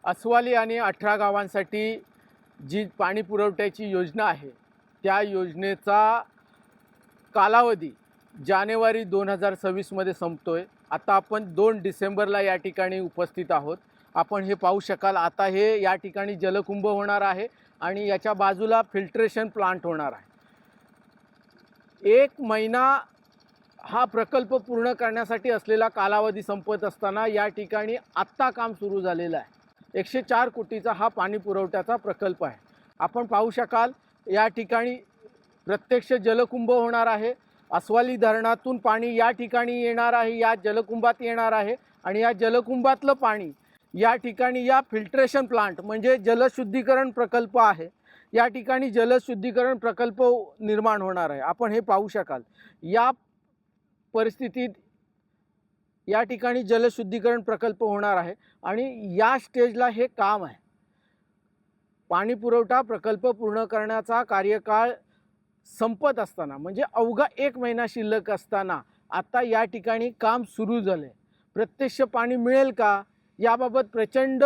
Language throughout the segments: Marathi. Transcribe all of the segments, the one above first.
अस्वाली आणि 18 गावांसाठी जी पाणी पुरवठ्याची योजना आहे त्या योजनेचा कालावधी जानेवारी 2026 मध्ये संपतोय। आता आपण 2 डिसेंबरला या ठिकाणी उपस्थित आहोत। आपण हे पाहू शकाल, आता हे या ठिकाणी जलकुंभ होणार आहे आणि याच्या बाजूला फिल्ट्रेशन प्लांट होणार आहे। 1 महिना हा प्रकल्प पूर्ण करण्यासाठी असलेला कालावधी संपत असताना या ठिकाणी आत्ता काम सुरू झालेलं आहे। 104 कोटीचा हा पाणी पुरवठ्याचा प्रकल्प आहे। आपण पाहू शकाल, या ठिकाणी प्रत्यक्ष जलकुंभ होणार आहे। अस्वाली धरणातून पाणी या ठिकाणी येणार आहे, या जलकुंभात येणार आहे आणि या जलकुंभातलं पाणी या ठिकाणी या फिल्ट्रेशन प्लांट म्हणजे जलशुद्धीकरण प्रकल्प आहे, या ठिकाणी जलशुद्धीकरण प्रकल्प निर्माण होणार आहे। आपण हे पाहू शकाल, या परिस्थितीत या ठिकाणी जलशुद्धीकरण प्रकल्प होणार आहे आणि या स्टेजला हे काम आहे। पाणी पुरवठा प्रकल्प पूर्ण करण्याचा कार्यकाळ संपत असताना म्हणजे अवघा 1 महिना शिल्लक असताना आता या ठिकाणी काम सुरू झाले। प्रत्यक्ष पाणी मिळेल का याबाबत प्रचंड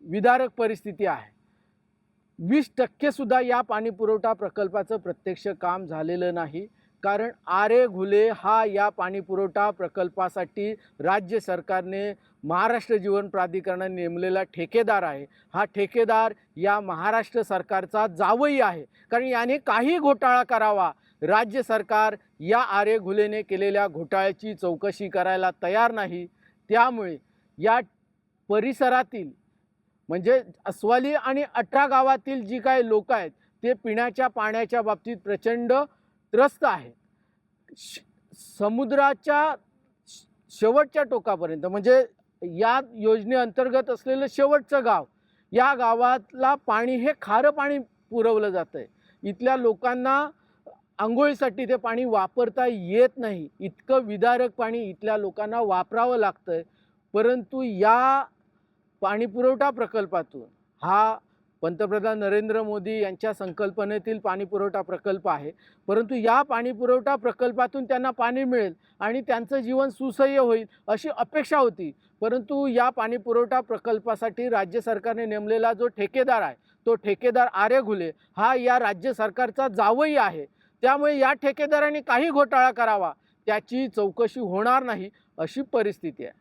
विदारक परिस्थिती आहे। 20% सुद्धा या पाणी पुरवठा प्रकल्पाचं प्रत्यक्ष काम झालेलं नाही, कारण आरे घुले हा या पाणी पुरवठा प्रकल्पासाठी राज्य सरकारने महाराष्ट्र जीवन प्राधिकरणाने नेमलेला ठेकेदार आहे। हा ठेकेदार या महाराष्ट्र सरकारचा जावई आहे, कारण याने काही घोटाळा करावा राज्य सरकार या आरे घुलेने केलेल्या घोटाळ्याची चौकशी करायला तयार नाही। त्यामुळे या परिसरातील म्हणजे अस्वाली आणि 18 गावातील जी काही लोक आहेत ते पिण्याच्या पाण्याच्या बाबतीत प्रचंड त्रस्त आहेत। समुद्राच्या शेवटच्या टोकापर्यंत म्हणजे या योजनेअंतर्गत असलेलं शेवटचं गाव, या गावातला पाणी हे खारं पाणी पुरवलं जातं आहे। इथल्या लोकांना अंघोळीसाठी ते पाणी वापरता येत नाही, इतकं विदारक पाणी इथल्या लोकांना वापरावं लागतं आहे। परंतु या पाणी पुरवठा प्रकल्पातून, हा पंतप्रधान नरेंद्र मोदी यांच्या संकल्पनेतील पाणी पुरवठा प्रकल्प आहे, परंतु या पाणी पुरवठा प्रकल्पातून त्यांना पाणी मिळेल आणि त्यांचं जीवन सुसह्य होईल अशी अपेक्षा होती। परंतु या पाणी पुरवठा प्रकल्पासाठी राज्य सरकारने नेमलेला जो ठेकेदार आहे तो ठेकेदार आरे घुले हा या राज्य सरकारचा जावई आहे। त्यामुळे या ठेकेदाराने काही घोटाळा करावा त्याची चौकशी होणार नाही अशी परिस्थिती आहे।